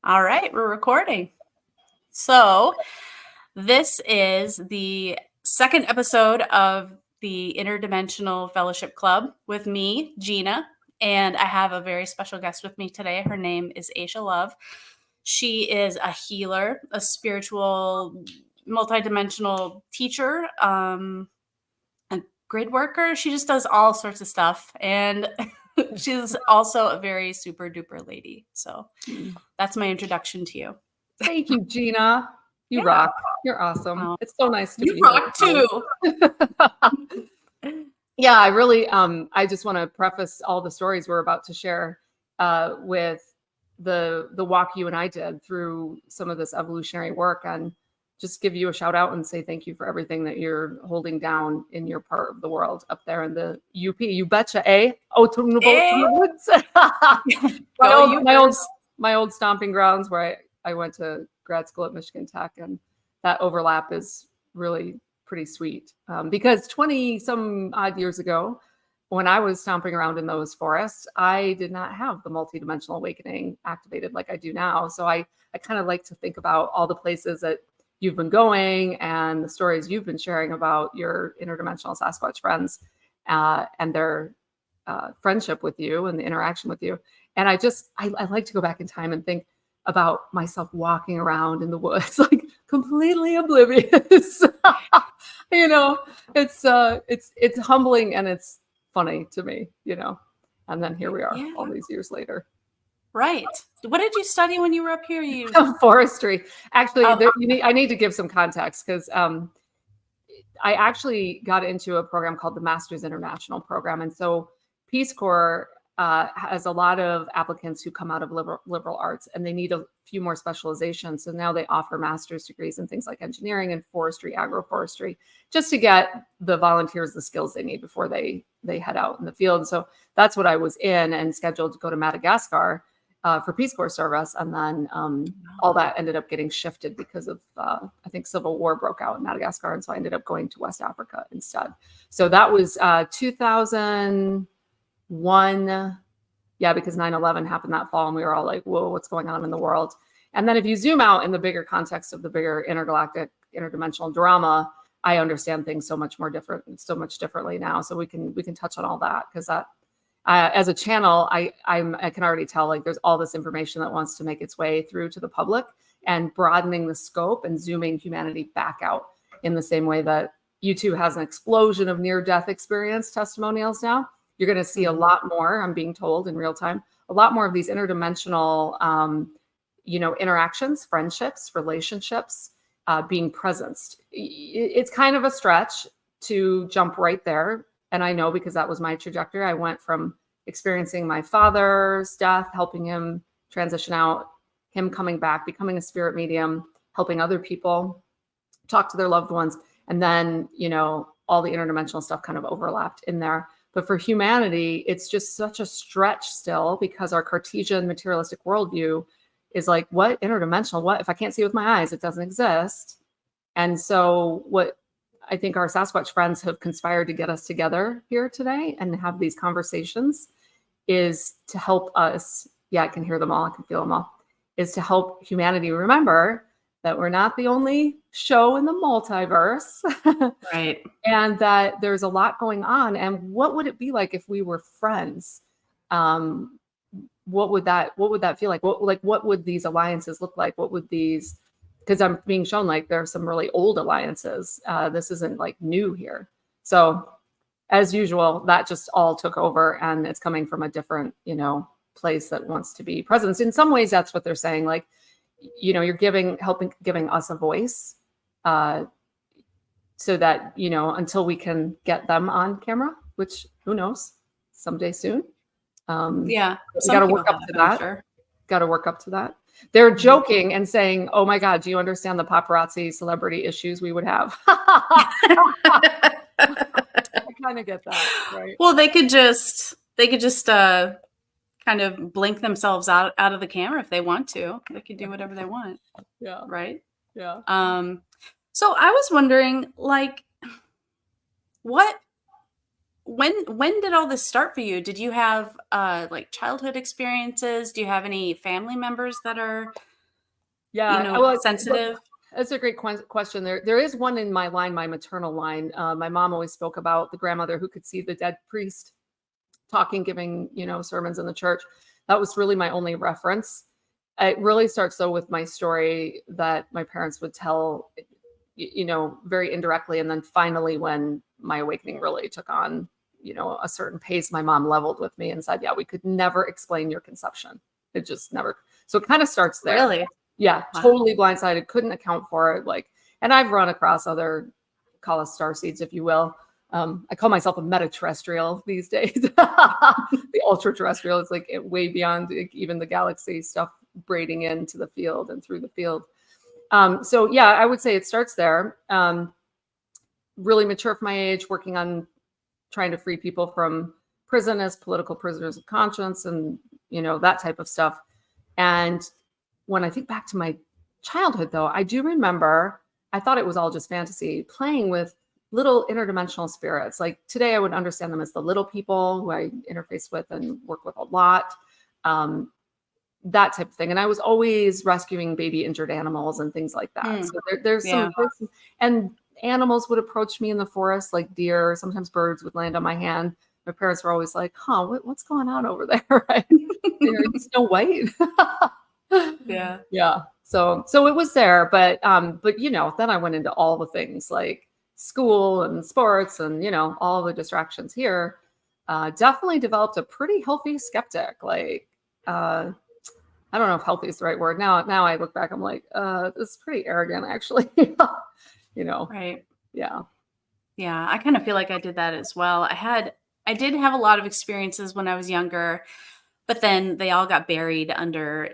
All right, we're recording. So this is the second episode of the Interdimensional Fellowship Club with me, Gina, and I have a very special guest with me today. Her name is Asha Love. She is a healer, a spiritual, multidimensional teacher, a grid worker. She just does all sorts of stuff, and she's also a very super duper lady. So that's my introduction to you. Thank you, Gina. You rock. You're awesome. It's so nice to be You rock too. Yeah, I really, I just want to preface all the stories we're about to share with the walk you and I did through some of this evolutionary work, and just give you a shout out and say thank you for everything that you're holding down in your part of the world up there in the UP. You betcha, eh? Woods. my old stomping grounds where I went to grad school at Michigan Tech, and that overlap is really pretty sweet. Because 20 some odd years ago, when I was stomping around in those forests, I did not have the multidimensional awakening activated like I do now. So I kind of like to think about all the places that you've been going and the stories you've been sharing about your interdimensional Sasquatch friends and their friendship with you and the interaction with you. And I like to go back in time and think about myself walking around in the woods, like completely oblivious. You know, it's humbling and it's funny to me, you know. And then here we are all these years later. Right. What did you study when you were up here? You forestry. Actually, I need to give some context because I actually got into a program called the Masters International program. And so Peace Corps has a lot of applicants who come out of liberal arts, and they need a few more specializations. So now they offer master's degrees in things like engineering and forestry, agroforestry, just to get the volunteers the skills they need before they head out in the field. So that's what I was in and scheduled to go to Madagascar for Peace Corps service. And then all that ended up getting shifted because of, I think, civil war broke out in Madagascar. And so I ended up going to West Africa instead. So that was 2001. Yeah, because 9/11 happened that fall and we were all like, whoa, what's going on in the world? And then if you zoom out in the bigger context of the bigger intergalactic, interdimensional drama, I understand things so much differently now. So we can touch on all that, because that as a channel, I can already tell, like, there's all this information that wants to make its way through to the public, and broadening the scope and zooming humanity back out in the same way that YouTube has an explosion of near-death experience testimonials now. You're going to see a lot more, I'm being told in real time, a lot more of these interdimensional, interactions, friendships, relationships, being presenced. It's kind of a stretch to jump right there. And I know, because that was my trajectory. I went from experiencing my father's death, helping him transition out, him coming back, becoming a spirit medium, helping other people talk to their loved ones. And then, all the interdimensional stuff kind of overlapped in there. But for humanity, it's just such a stretch still, because our Cartesian materialistic worldview is like, what interdimensional? What if I can't see with my eyes? It doesn't exist. And so what I think our Sasquatch friends have conspired to get us together here today and have these conversations is to help us. Yeah, I can hear them all. I can feel them all. Is to help humanity remember that we're not the only show in the multiverse. Right. And that there's a lot going on. And what would it be like if we were friends? What would that feel like? What would these alliances look like? What would these, because I'm being shown like there are some really old alliances. This isn't like new here. So as usual, that just all took over, and it's coming from a different, place that wants to be present. In some ways, that's what they're saying. Like, you're giving us a voice, so that, until we can get them on camera, which who knows, someday soon. Yeah. Got to work up to that. Sure. Got to work up to that. They're joking and saying, "Oh my God, do you understand the paparazzi celebrity issues we would have?" I kind of get that, right? Well, they could just kind of blink themselves out of the camera if they want to. They could do whatever they want. Yeah. Right. Yeah. So I was wondering, like, when did all this start for you? Did you have like childhood experiences? Do you have any family members that are Yeah. Well, sensitive? that's a great question. There is one in my line, my maternal line. My mom always spoke about the grandmother who could see the dead priest talking, giving, sermons in the church. That was really my only reference. It really starts though with my story that my parents would tell, very indirectly. And then finally, when my awakening really took on, a certain pace, my mom leveled with me and said, yeah, we could never explain your conception. It just never. So it kind of starts there. Really? Yeah. Wow. Totally blindsided. Couldn't account for it. And I've run across other, call us starseeds, if you will. I call myself a meta-terrestrial these days. The ultra-terrestrial is way beyond even the galaxy stuff braiding into the field and through the field. So yeah, I would say it starts there. Really mature for my age, working on trying to free people from prison as political prisoners of conscience and, that type of stuff. And when I think back to my childhood, though, I do remember, I thought it was all just fantasy, playing with little interdimensional spirits. Like today, I would understand them as the little people who I interface with and work with a lot, that type of thing. And I was always rescuing baby injured animals and things like that. So there's some, and animals would approach me in the forest, like deer. Sometimes birds would land on my hand. My parents were always like, what's going on over there? Right? Snow White. Yeah. Yeah. So it was there, but then I went into all the things like school and sports and, all the distractions here. Definitely developed a pretty healthy skeptic. I don't know if healthy is the right word. Now I look back, I'm like, this is pretty arrogant, actually. Right. Yeah. Yeah. I kind of feel like I did that as well. I did have a lot of experiences when I was younger, but then they all got buried under,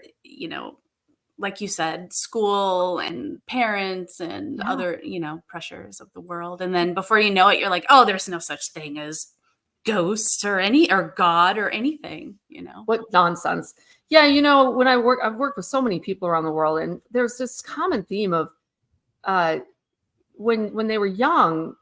like you said, school and parents and other, pressures of the world. And then before you know it, you're like, oh, there's no such thing as ghosts or God or anything, What nonsense. Yeah. When I've worked with so many people around the world, and there's this common theme of when they were young,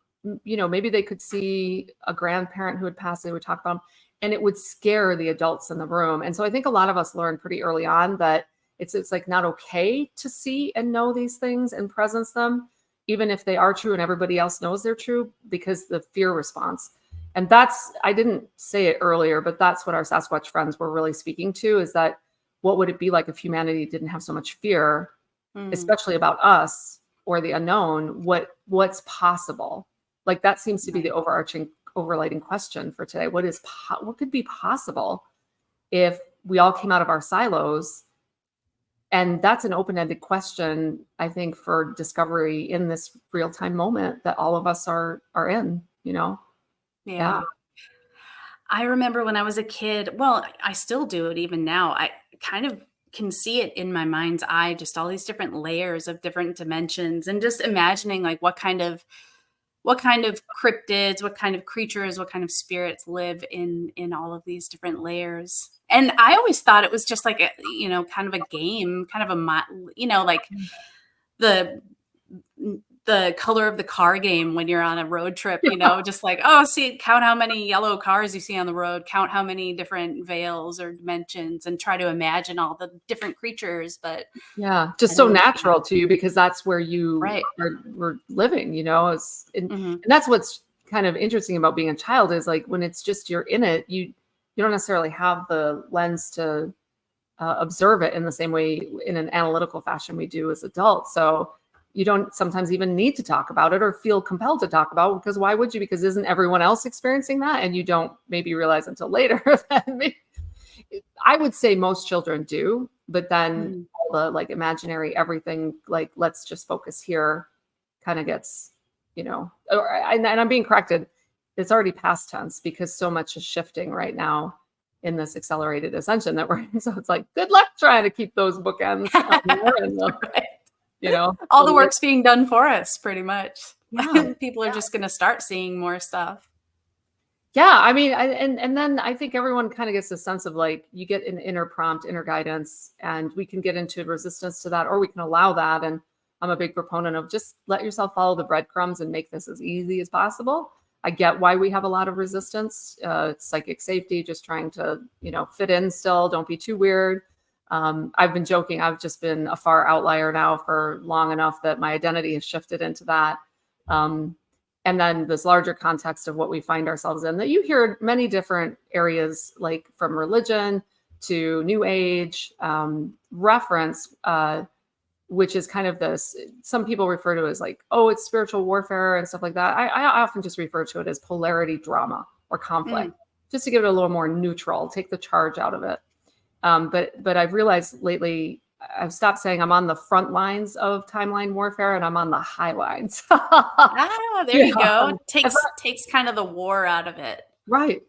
maybe they could see a grandparent who had passed, they would talk about them, and it would scare the adults in the room. And so I think a lot of us learned pretty early on that it's not okay to see and know these things and presence them, even if they are true and everybody else knows they're true, because the fear response. And I didn't say it earlier, but that's what our Sasquatch friends were really speaking to, is that what would it be like if humanity didn't have so much fear, especially about us or the unknown? What's possible? That seems to be the overlighting question for today. What could be possible if we all came out of our silos? And that's an open-ended question, I think, for discovery in this real-time moment that all of us are in, Yeah. I remember when I was a kid, well, I still do it even now. I kind of can see it in my mind's eye, just all these different layers of different dimensions, and just imagining what kind of cryptids, what kind of creatures, what kind of spirits live in all of these different layers. And I always thought it was just like kind of a game, kind of like the color of the car game when you're on a road trip, just like, count how many yellow cars you see on the road, count how many different veils or dimensions, and try to imagine all the different creatures. But yeah, just so natural to you because that's where you were living, and that's what's kind of interesting about being a child is when it's just you're in it, you don't necessarily have the lens to observe it in the same way in an analytical fashion we do as adults. So you don't sometimes even need to talk about it or feel compelled to talk about it, because why would you? Because isn't everyone else experiencing that? And you don't maybe realize until later that I would say most children do, but then all the imaginary everything, let's just focus here kind of gets, and I'm being corrected. It's already past tense because so much is shifting right now in this accelerated ascension that we're in. So it's good luck trying to keep those bookends. All the work's being done for us pretty much. Yeah. People are just going to start seeing more stuff. Yeah. I mean, and then I think everyone kind of gets a sense of you get an inner prompt, inner guidance, and we can get into resistance to that, or we can allow that. And I'm a big proponent of just let yourself follow the breadcrumbs and make this as easy as possible. I get why we have a lot of resistance. Psychic safety, just trying to, fit in still. Don't be too weird. I've been joking. I've just been a far outlier now for long enough that my identity has shifted into that. And then this larger context of what we find ourselves in, that you hear many different areas, like from religion to New Age reference, which is kind of this, some people refer to it as like, oh, it's spiritual warfare and stuff like that. I often just refer to it as polarity drama or conflict, just to give it a little more neutral, take the charge out of it. But I've realized lately, I've stopped saying I'm on the front lines of timeline warfare and I'm on the high lines. There you go. Takes kind of the war out of it. Right.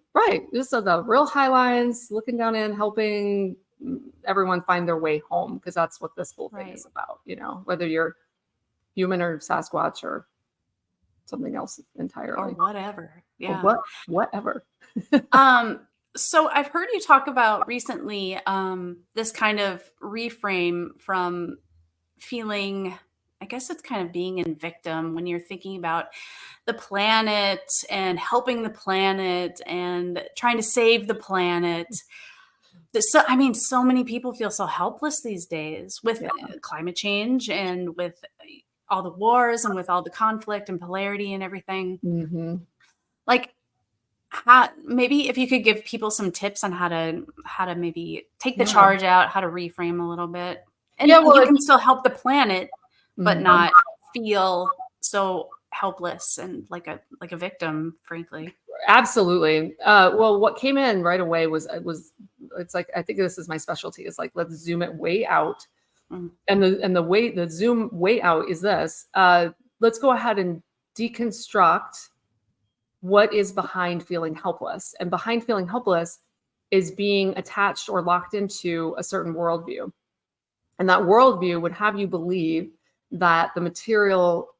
Just so the real high lines, looking down in, helping everyone find their way home, because that's what this whole thing is about, whether you're human or Sasquatch or something else entirely. Or whatever. Yeah. Or whatever. So I've heard you talk about recently this kind of reframe from feeling, I guess it's kind of being in victim when you're thinking about the planet and helping the planet and trying to save the planet. So many people feel so helpless these days with climate change and with all the wars and with all the conflict and polarity and everything. Mm-hmm. Like, maybe if you could give people some tips on how to maybe take the charge out, how to reframe a little bit, and you can still help the planet, but not feel so helpless and like a victim, frankly. Absolutely. Well, what came in right away was it's like, I think this is my specialty. It's like, let's zoom it way out, and the zoom way out is this. Let's go ahead and deconstruct what is behind feeling helpless. And behind feeling helpless is being attached or locked into a certain worldview. And that worldview would have you believe that the material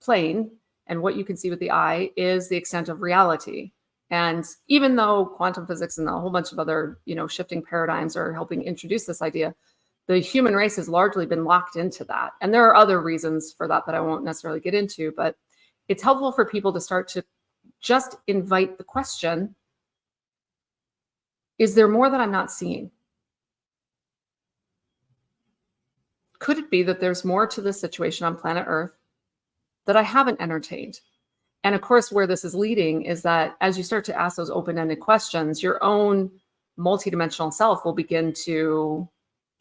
plane and what you can see with the eye is the extent of reality. And even though quantum physics and a whole bunch of other, shifting paradigms are helping introduce this idea, the human race has largely been locked into that. And there are other reasons for that I won't necessarily get into, but it's helpful for people to start to just invite the question, is there more that I'm not seeing? Could it be that there's more to this situation on planet Earth that I haven't entertained? And of course, where this is leading is that as you start to ask those open-ended questions, your own multidimensional self will begin to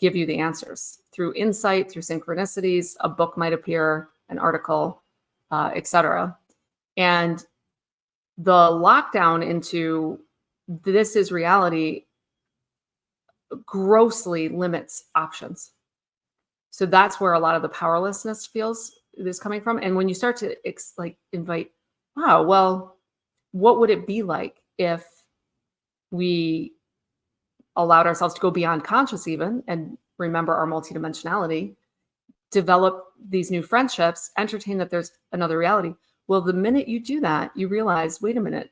give you the answers through insight, through synchronicities. A book might appear, an article, etc. And the lockdown into this is reality grossly limits options. So that's where a lot of the powerlessness is coming from. And when you start to invite, wow, well, what would it be like if we allowed ourselves to go beyond conscious even and remember our multidimensionality, develop these new friendships, entertain that there's another reality? Well, the minute you do that, you realize, wait a minute,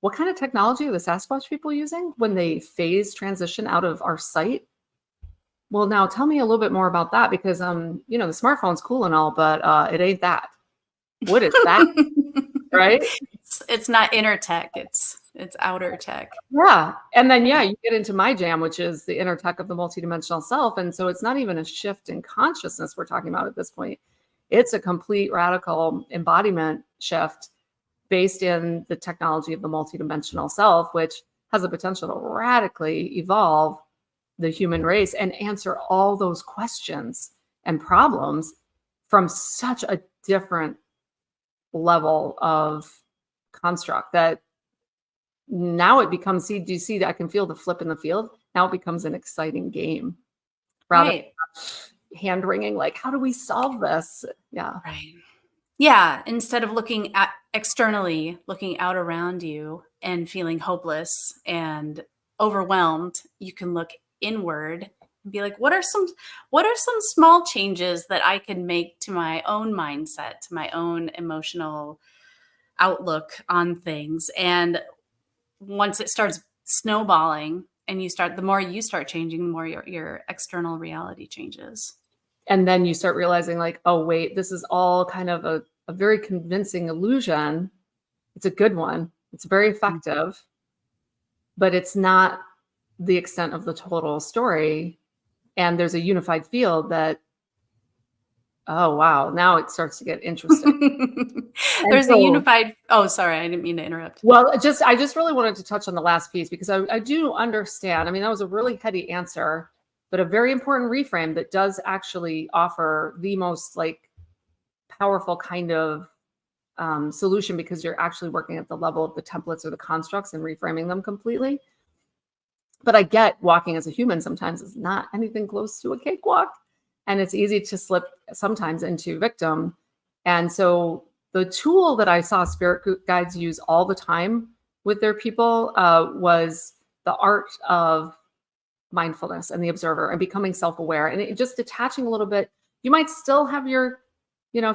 what kind of technology are the Sasquatch people using when they phase transition out of our sight? Well, now tell me a little bit more about that, because the smartphone's cool and all, but it ain't that. What is that? Right? It's not inner tech, it's outer tech. Yeah. And then you get into my jam, which is the inner tech of the multidimensional self. And so it's not even a shift in consciousness we're talking about at this point. It's a complete radical embodiment shift based in the technology of the multidimensional self, which has the potential to radically evolve the human race and answer all those questions and problems from such a different level of construct that now it becomes, do you see that I can feel the flip in the field? Now it becomes an exciting game rather than hand wringing, like, how do we solve this? Yeah. Right. Yeah. Instead of looking at externally, looking out around you and feeling hopeless and overwhelmed, you can look inward and be like, what are some small changes that I can make to my own mindset, to my own emotional outlook on things? And once it starts snowballing and the more you start changing, the more your external reality changes. And then you start realizing, like, oh, wait, this is all kind of a very convincing illusion. It's a good one. It's very effective, but it's not the extent of the total story. And there's a unified field that, oh, wow, now it starts to get interesting. There's a unified, oh, sorry, I didn't mean to interrupt. Well, I just really wanted to touch on the last piece because I do understand. I mean, that was a really heady answer, but a very important reframe that does actually offer the most like powerful kind of solution, because you're actually working at the level of the templates or the constructs and reframing them completely. But I get walking as a human sometimes is not anything close to a cakewalk. And it's easy to slip sometimes into victim. And so the tool that I saw spirit guides use all the time with their people was the art of mindfulness and the observer and becoming self-aware and just detaching a little bit. You might still have your,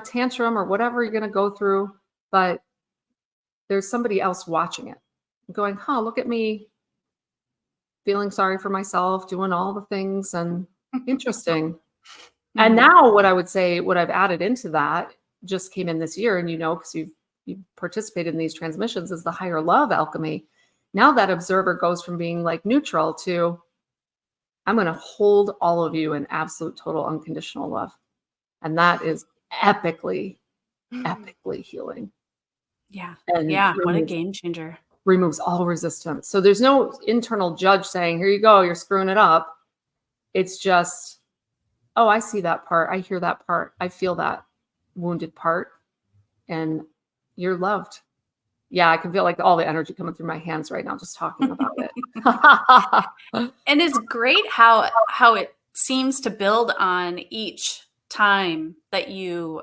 tantrum or whatever you're going to go through, but there's somebody else watching it going, look at me feeling sorry for myself, doing all the things, and interesting. And now what I would say, what I've added into that just came in this year, and because you've participated in these transmissions, is the higher love alchemy. Now that observer goes from being like neutral to, I'm going to hold all of you in absolute, total, unconditional love. And that is epically healing. Yeah. And What a game changer. Removes all resistance. So there's no internal judge saying, here you go, you're screwing it up. It's just, oh, I see that part. I hear that part. I feel that wounded part. And you're loved. Yeah, I can feel like all the energy coming through my hands right now just talking about it. And it's great how it seems to build on each time that you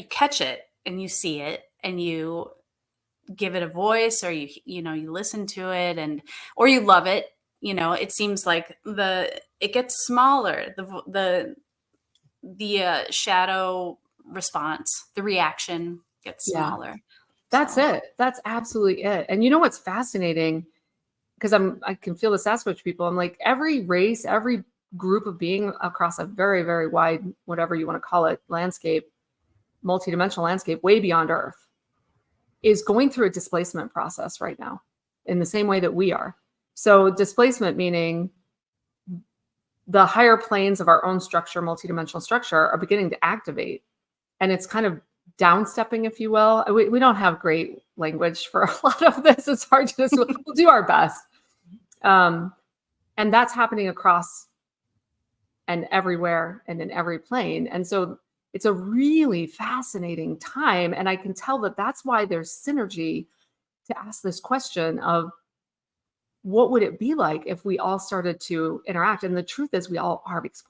catch it and you see it and you give it a voice, or you listen to it or you love it. It seems like it gets smaller, the shadow response, the reaction gets smaller. That's it. That's absolutely it. And what's fascinating, because I can feel the Sasquatch people. I'm like, every race, every group of being across a very, very wide, whatever you want to call it, landscape, multidimensional landscape, way beyond Earth, is going through a displacement process right now in the same way that we are. So displacement meaning the higher planes of our own structure, multidimensional structure, are beginning to activate. And it's kind of downstepping, if you will. We don't have great language for a lot of this. It's hard to just, we'll do our best. And that's happening across and everywhere and in every plane. And so it's a really fascinating time. And I can tell that that's why there's synergy to ask this question of, what would it be like if we all started to interact? And the truth is we all are, because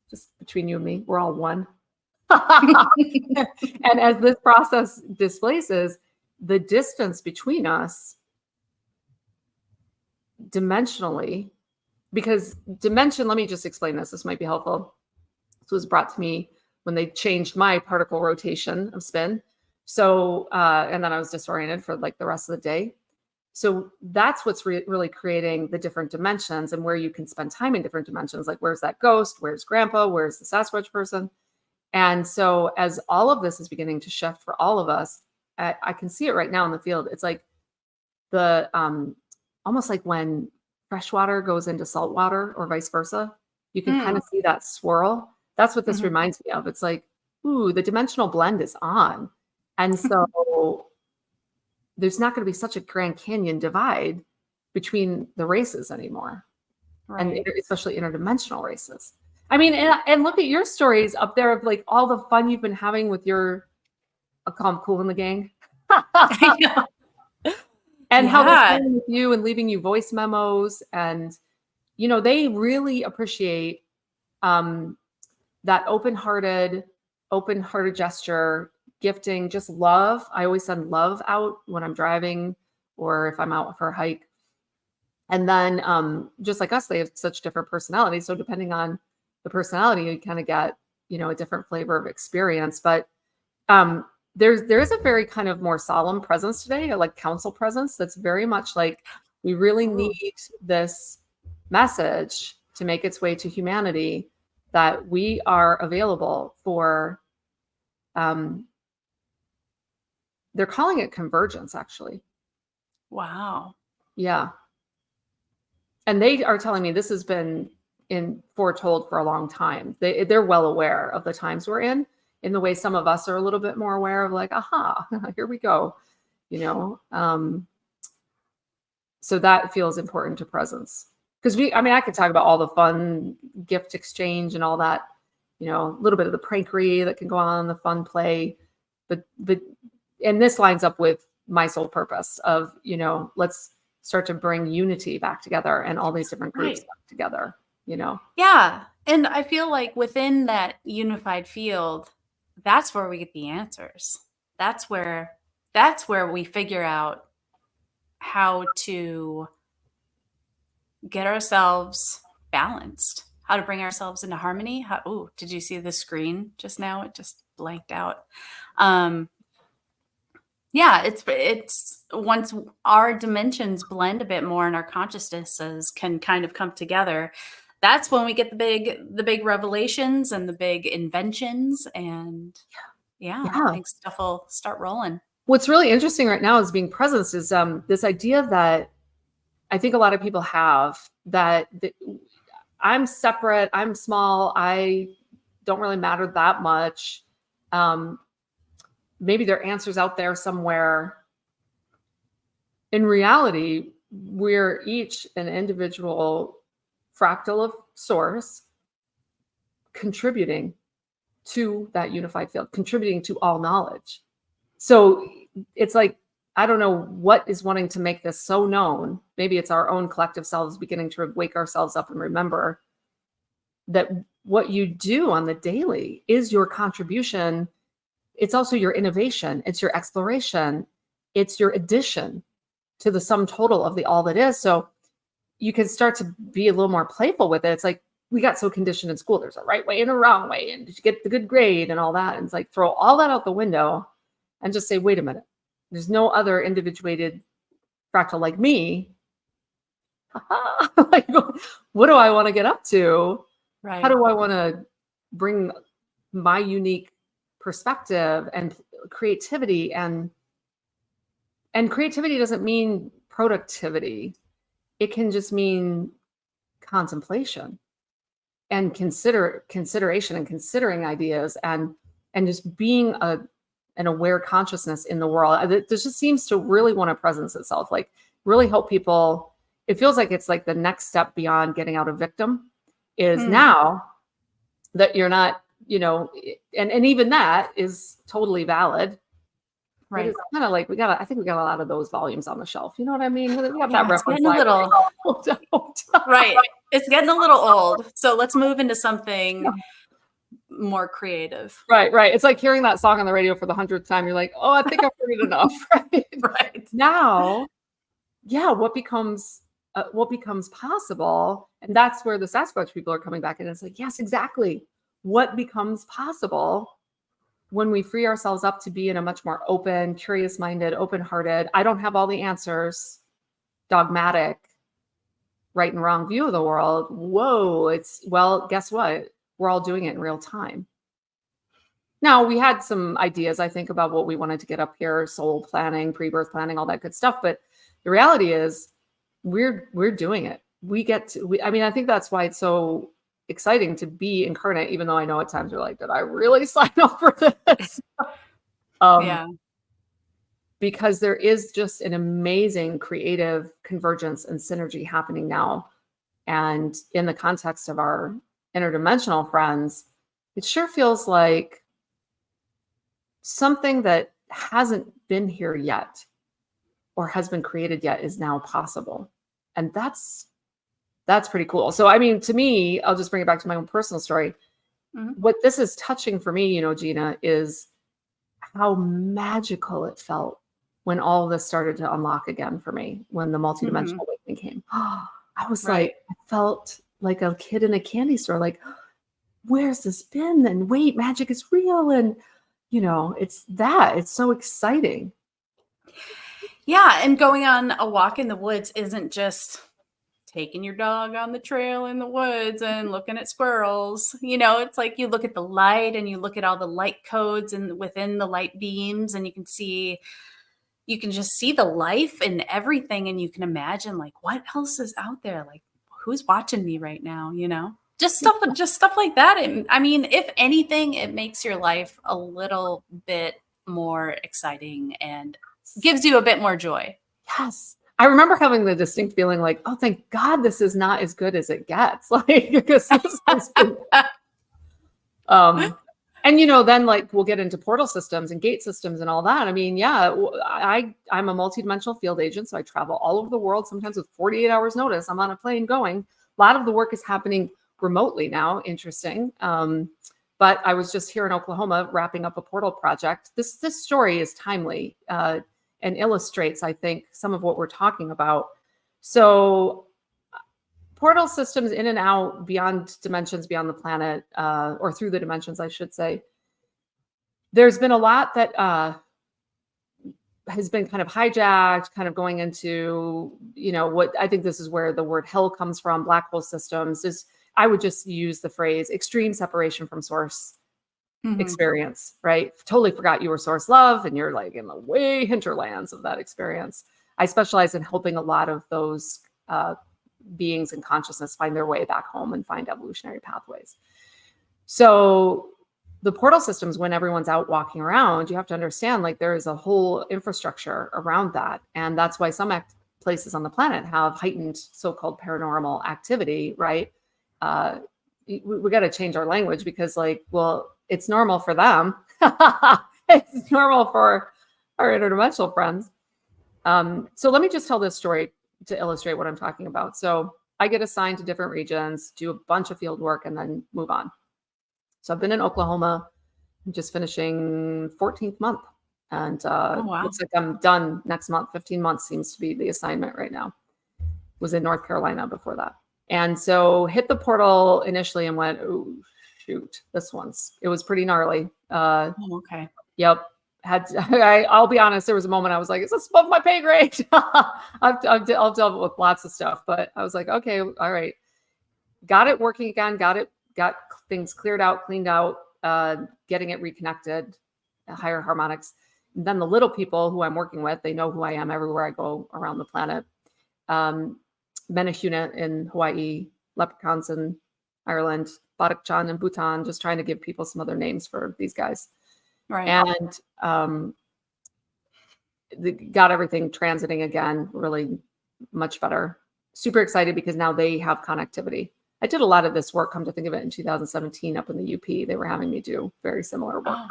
just between you and me, we're all one. And as this process displaces, the distance between us dimensionally, because dimension, let me just explain this. This might be helpful. This was brought to me when they changed my particle rotation of spin. So, and then I was disoriented for like the rest of the day. So that's what's really creating the different dimensions and where you can spend time in different dimensions. Like, where's that ghost? Where's grandpa? Where's the Sasquatch person? And so as all of this is beginning to shift for all of us, I can see it right now in the field. It's like the, almost like when fresh water goes into salt water or vice versa, you can kind of see that swirl. That's what this reminds me of. It's like, ooh, the dimensional blend is on. And so there's not going to be such a Grand Canyon divide between the races anymore. Right. And especially interdimensional races. I mean, and look at your stories up there of like all the fun you've been having with your, I'll call them Cool in the Gang. And how they're playing with you and leaving you voice memos. And, they really appreciate that open-hearted gesture, gifting, just love. I always send love out when I'm driving or if I'm out for a hike. And then just like us, they have such different personalities. So depending on the personality, you kind of get, a different flavor of experience. But there's a very kind of more solemn presence today, like council presence, that's very much like, we really need this message to make its way to humanity, that we are available for, they're calling it convergence, actually. Wow. Yeah. And they are telling me this has been foretold for a long time. They're well aware of the times we're in the way some of us are a little bit more aware of, like, aha, here we go, you know. So that feels important to presence, because I could talk about all the fun gift exchange and all that, you know, a little bit of the prankery that can go on, the fun play, but and this lines up with my sole purpose of, you know, let's start to bring unity back together and all these different groups back together, you know? Yeah. And I feel like within that unified field, that's where we get the answers. That's where we figure out how to get ourselves balanced, how to bring ourselves into harmony. Oh, did you see the screen just now? It just blanked out. Yeah, it's once our dimensions blend a bit more and our consciousnesses can kind of come together, that's when we get the big revelations and the big inventions, and I think stuff will start rolling. What's really interesting right now is being present is this idea that I think a lot of people have, that I'm separate, I'm small, I don't really matter that much. Maybe there are answers out there somewhere. In reality, we're each an individual fractal of source, contributing to that unified field, contributing to all knowledge. So it's like, I don't know what is wanting to make this so known. Maybe it's our own collective selves beginning to wake ourselves up and remember that what you do on the daily is your contribution. It's also your innovation. It's your exploration. It's your addition to the sum total of the all that is. So you can start to be a little more playful with it. It's like, we got so conditioned in school. There's a right way and a wrong way, and did you get the good grade and all that? And it's like, throw all that out the window and just say, wait a minute. There's no other individuated fractal like me. Like, what do I want to get up to? Right. How do I want to bring my unique perspective and creativity? And creativity doesn't mean productivity. It can just mean contemplation and consideration and considering ideas and just being an aware consciousness in the world. This just seems to really want to presence itself, like really help people. It feels like it's like the next step beyond getting out of victim is now that you're not, you know, and even that is totally valid. Right. It's kind of like I think we got a lot of those volumes on the shelf. You know what I mean? We got that reference. Getting a little, right. It's getting a little old. So let's move into something more creative. Right. It's like hearing that song on the radio for the 100th time. You're like, oh, I think I've heard it enough. Right. Now, what becomes possible? And that's where the Sasquatch people are coming back in. It's like, yes, exactly. What becomes possible when we free ourselves up to be in a much more open, curious-minded, open-hearted, I don't have all the answers, dogmatic, right and wrong view of the world. Whoa, well, guess what? We're all doing it in real time. Now, we had some ideas, I think, about what we wanted to get up here, soul planning, pre-birth planning, all that good stuff. But the reality is we're doing it. I think that's why it's so exciting to be incarnate, even though I know at times you're like, did I really sign up for this? Because there is just an amazing creative convergence and synergy happening now. And in the context of our interdimensional friends, it sure feels like something that hasn't been here yet or has been created yet is now possible. And that's pretty cool. So, I mean, to me, I'll just bring it back to my own personal story. What this is touching for me, you know, Gina, is how magical it felt when all of this started to unlock again for me, when the multidimensional awakening came. I was like, I felt like a kid in a candy store, like, where's this been? And wait, magic is real. And, you know, it's so exciting. Yeah. And going on a walk in the woods isn't just taking your dog on the trail in the woods and looking at squirrels. You know, it's like you look at the light and you look at all the light codes and within the light beams, and you can just see the life in everything. And you can imagine, like, what else is out there? Like, who's watching me right now, just stuff like that. I mean, if anything, it makes your life a little bit more exciting and gives you a bit more joy. Yes. I remember having the distinct feeling like, oh, thank God this is not as good as it gets. Like, because this has been, and then like we'll get into portal systems and gate systems and all that. I mean, yeah, I'm a multidimensional field agent, so I travel all over the world, sometimes with 48 hours notice. I'm on a plane going. A lot of the work is happening remotely now. Interesting. But I was just here in Oklahoma wrapping up a portal project. This story is timely and illustrates, I think, some of what we're talking about. So portal systems in and out beyond dimensions, beyond the planet, or through the dimensions, I should say. There's been a lot that has been kind of hijacked, kind of going into, what I think this is where the word hell comes from, black hole systems. I would just use the phrase extreme separation from source experience, right? Totally forgot you were source love and you're like in the way hinterlands of that experience. I specialize in helping a lot of those beings in consciousness find their way back home and find evolutionary pathways. So the portal systems, when everyone's out walking around, you have to understand like there is a whole infrastructure around that. And that's why some places on the planet have heightened so-called paranormal activity, right? We got to change our language because it's normal for them. It's normal for our interdimensional friends. So let me just tell this story to illustrate what I'm talking about. So I get assigned to different regions, do a bunch of field work, and then move on. So I've been in Oklahoma. I'm just finishing 14th month. And looks like I'm done next month. 15 months seems to be the assignment right now. Was in North Carolina before that. And so hit the portal initially and went, oh, shoot, it was pretty gnarly. Okay. Yep. I'll be honest, there was a moment I was like, is this above my pay grade? I've dealt with lots of stuff, but I was like, okay, all right. Got it working again, got things cleared out, cleaned out, getting it reconnected, higher harmonics. And then the little people who I'm working with, they know who I am everywhere I go around the planet. Menehune in Hawaii, leprechauns in Ireland, Badakchan in Bhutan, just trying to give people some other names for these guys. Right. And got everything transiting again, really much better. Super excited because now they have connectivity. I did a lot of this work, come to think of it, in 2017 up in the UP. They were having me do very similar work. Oh.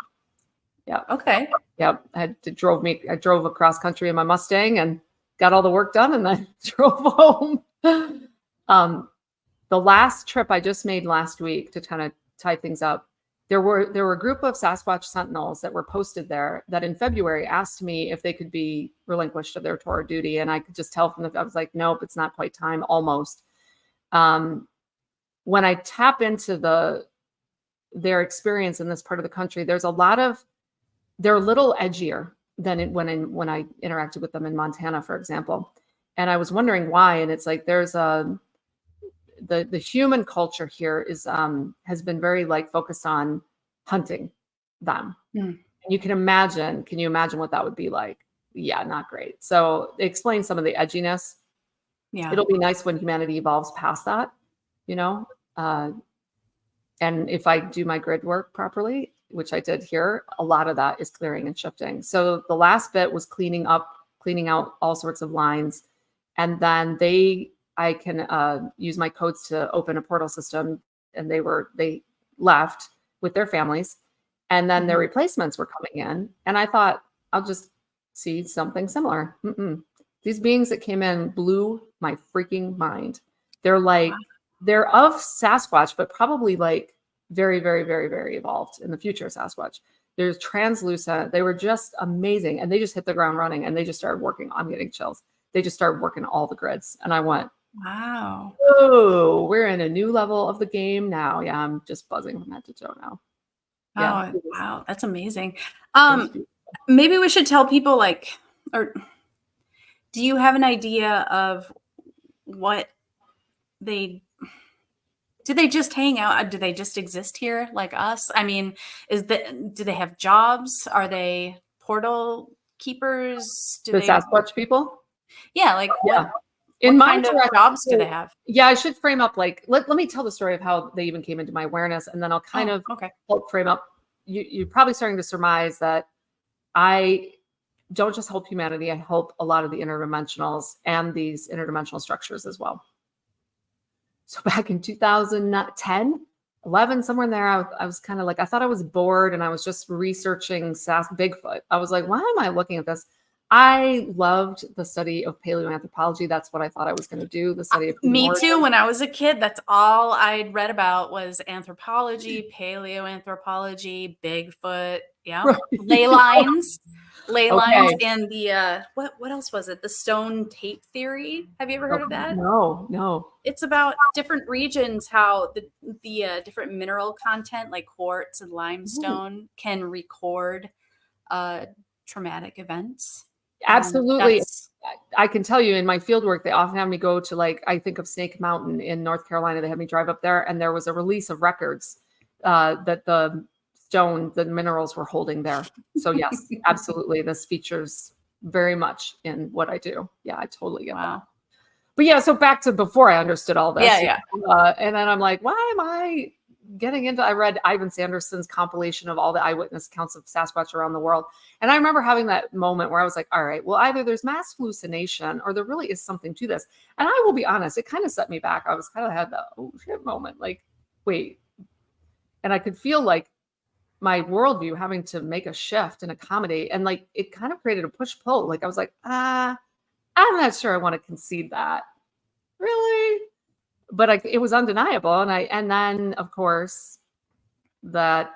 Yeah. Okay. Yep. I drove across country in my Mustang and got all the work done and then drove home. The last trip I just made last week to kind of tie things up, there were a group of Sasquatch sentinels that were posted there that in February asked me if they could be relinquished of their tour of duty. And I could just tell from I was like, nope, it's not quite time, almost. When I tap into their experience in this part of the country, they're a little edgier than when I interacted with them in Montana, for example. And I was wondering why. And it's like, there's the human culture here has been very focused on hunting them. And can you imagine what that would be like? Yeah, not great. So they explain some of the edginess. Yeah. It'll be nice when humanity evolves past that, and if I do my grid work properly, which I did here, a lot of that is clearing and shifting. So the last bit was cleaning out all sorts of lines. And then I can use my codes to open a portal system, and they left with their families, and then their replacements were coming in. And I thought, I'll just see something similar. These beings that came in blew my freaking mind. They're they're of Sasquatch, but probably very, very, very, very evolved in the future Sasquatch. They're translucent. They were just amazing. And they just hit the ground running and they just started working. I'm getting chills. They just started working all the grids. And I went, wow. Oh, we're in a new level of the game now. Yeah, I'm just buzzing from head to toe now. Yeah. Oh, wow. That's amazing. Maybe we should tell people or do you have an idea of what do they just hang out? Do they just exist here like us? I mean, do they have jobs? Are they portal keepers? Sasquatch people? Yeah. What? In What my kind of direct, jobs do they have? yeah, I should frame up like, let me tell the story of how they even came into my awareness, and then I'll kind of Okay. help frame up. You're probably starting to surmise that I don't just help humanity, I help a lot of the interdimensionals and these interdimensional structures as well. So back in 2010, 11, somewhere in there, I was kind of like, I thought I was bored and I was just researching Bigfoot. I was like, why am I looking at this? I loved the study of paleoanthropology. That's what I thought I was going to do, the study of human Me origin. too. When I was a kid, that's all I'd read about was anthropology, paleoanthropology, Bigfoot. Yeah. Right. Ley lines. Ley lines Okay. and the what else was it? The stone tape theory. Have you ever heard of that? No. It's about different regions, how the different mineral content like quartz and limestone can record traumatic events. Absolutely. I can tell you in my field work, they often have me go to, like, I think of Snake Mountain in North Carolina. They had me drive up there, and there was a release of records that the minerals were holding there. So yes, absolutely. This features very much in what I do. Yeah, I totally get that. But yeah, so back to before I understood all this. Yeah. And then I'm like, why am I getting into, I read Ivan Sanderson's compilation of all the eyewitness accounts of Sasquatch around the world. And I remember having that moment where I was like, all right, well, either there's mass hallucination or there really is something to this. And I will be honest, it kind of set me back. I was kind of had the oh shit moment, like, wait. And I could feel like my worldview having to make a shift and accommodate. And like, it kind of created a push-pull. Like I was like, I'm not sure I want to concede that. Really? But it was undeniable. And then of course, that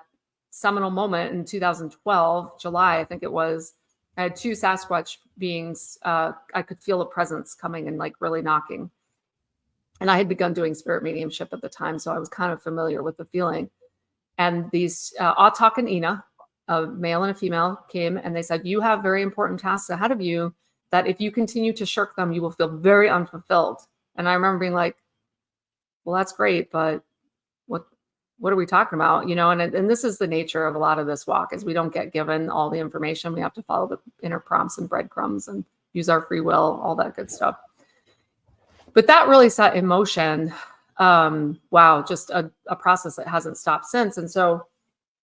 seminal moment in 2012, July, I think it was, I had two Sasquatch beings. I could feel a presence coming and like really knocking. And I had begun doing spirit mediumship at the time, so I was kind of familiar with the feeling. And these Autok and Ina, a male and a female, came and they said, you have very important tasks ahead of you that if you continue to shirk them, you will feel very unfulfilled. And I remember being like, well, that's great, but what are we talking about? You know, and this is the nature of a lot of this walk is we don't get given all the information. We have to follow the inner prompts and breadcrumbs and use our free will, all that good stuff. But that really set in motion, just a process that hasn't stopped since. And so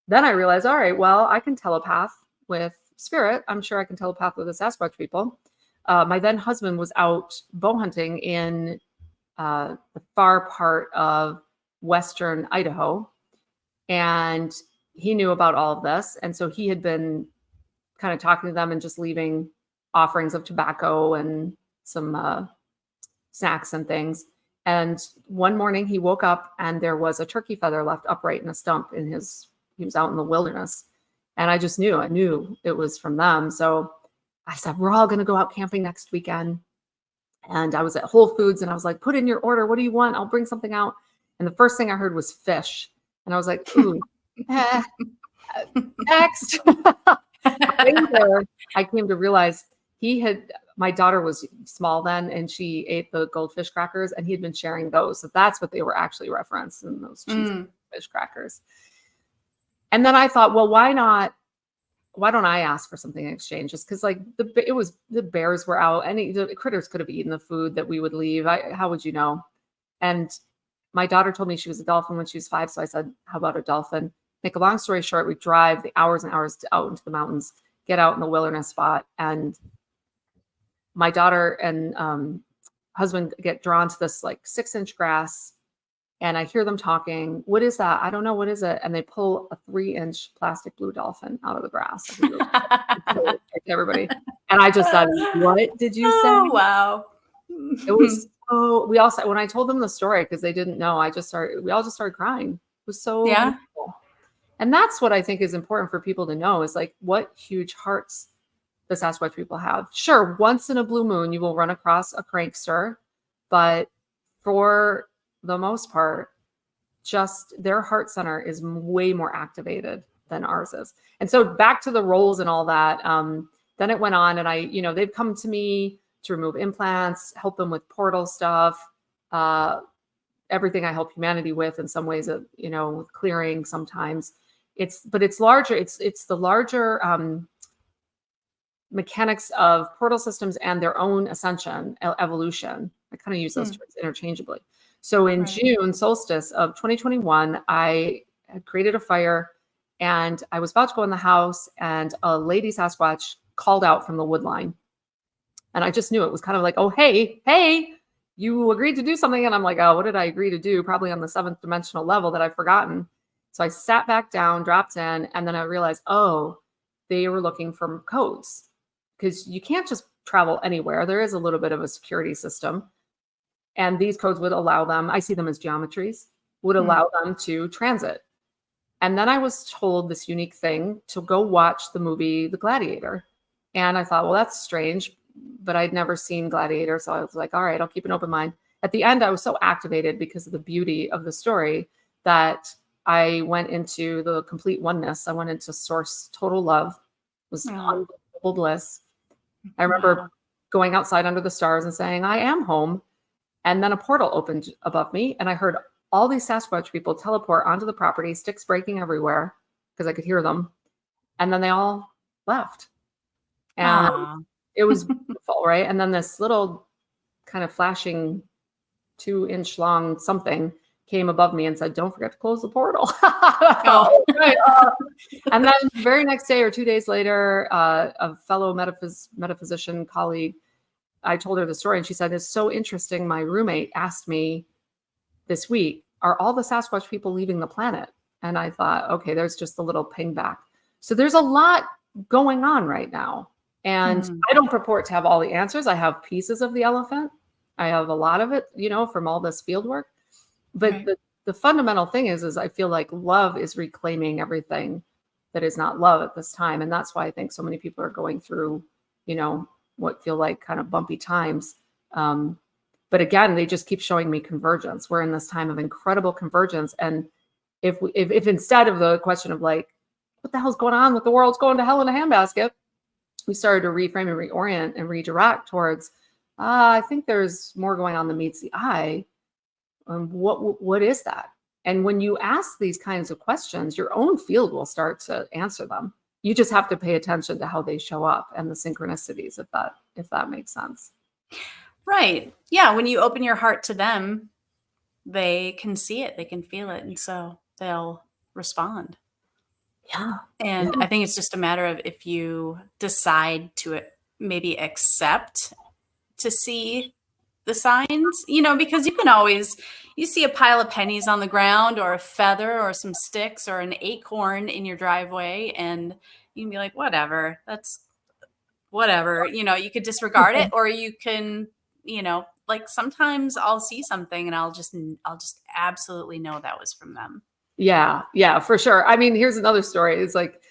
then I realized, all right, well, I can telepath with spirit. I'm sure I can telepath with the Sasquatch people. My then husband was out bow hunting in the far part of Western Idaho, and he knew about all of this. And so he had been kind of talking to them and just leaving offerings of tobacco and some snacks and things. And one morning he woke up and there was a turkey feather left upright in a stump he was out in the wilderness. And I knew it was from them. So I said, we're all going to go out camping next weekend. And I was at Whole Foods and I was like, put in your order. What do you want? I'll bring something out. And the first thing I heard was fish. And I was like, ooh, next. Later, I came to realize my daughter was small then and she ate the goldfish crackers and he had been sharing those. So that's what they were actually referenced in those cheese fish crackers. And then I thought, well, why don't I ask for something in exchange? Just because like the bears were out, the critters could have eaten the food that we would leave. How would you know? And my daughter told me she was a dolphin when she was 5. So I said, how about a dolphin? Make a long story short, we drive the hours and hours out into the mountains, get out in the wilderness spot. And my daughter and husband get drawn to this like 6-inch grass. And I hear them talking. What is that? I don't know. What is it? And they pull a 3-inch plastic blue dolphin out of the grass. Everybody. And I just said, what did you say? Oh, wow. It was we all said, when I told them the story, because they didn't know, we all just started crying. It was so beautiful. And that's what I think is important for people to know is like what huge hearts the Sasquatch people have. Sure, once in a blue moon, you will run across a prankster, but for the most part, just their heart center is way more activated than ours is. And so back to the roles and all that, then it went on and they've come to me to remove implants, help them with portal stuff, everything I help humanity with in some ways, with clearing sometimes. It's larger. It's the larger mechanics of portal systems and their own ascension, evolution. I kind of use those terms interchangeably. So in Right. June solstice of 2021, I had created a fire and I was about to go in the house and a lady Sasquatch called out from the wood line. And I just knew it was kind of like, oh, hey, you agreed to do something. And I'm like, oh, what did I agree to do? Probably on the 7th dimensional level that I've forgotten. So I sat back down, dropped in, and then I realized, oh, they were looking for codes because you can't just travel anywhere. There is a little bit of a security system. And these codes would allow them, I see them as geometries, would allow them to transit. And then I was told this unique thing to go watch the movie The Gladiator. And I thought, well, that's strange, but I'd never seen Gladiator. So I was like, all right, I'll keep an open mind. At the end, I was so activated because of the beauty of the story that I went into the complete oneness. I went into source total love. It was unbelievable bliss. I remember going outside under the stars and saying, I am home. And then a portal opened above me and I heard all these Sasquatch people teleport onto the property, sticks breaking everywhere because I could hear them. And then they all left. And it was beautiful, right? And then this little kind of flashing 2-inch long something came above me and said, don't forget to close the portal. And then the very next day or 2 days later, a fellow metaphysician colleague, I told her the story and she said, it's so interesting. My roommate asked me this week, are all the Sasquatch people leaving the planet? And I thought, okay, there's just a little ping back. So there's a lot going on right now. And I don't purport to have all the answers. I have pieces of the elephant. I have a lot of it, from all this field work. But the fundamental thing is I feel like love is reclaiming everything that is not love at this time. And that's why I think so many people are going through, what feel like kind of bumpy times. But again, they just keep showing me convergence. We're in this time of incredible convergence. And if instead of the question of like, what the hell's going on with the world's going to hell in a handbasket, we started to reframe and reorient and redirect towards, I think there's more going on than meets the eye. What is that? And when you ask these kinds of questions, your own field will start to answer them. You just have to pay attention to how they show up and the synchronicities, if that makes sense. Right. Yeah. When you open your heart to them, they can see it, they can feel it. And so they'll respond. Yeah. And I think it's just a matter of if you decide to maybe accept to see the signs, because you see a pile of pennies on the ground or a feather or some sticks or an acorn in your driveway and you can be like, whatever, that's whatever, you could disregard it or you can, like sometimes I'll see something and I'll just absolutely know that was from them. Yeah, for sure. I mean, here's another story. It's like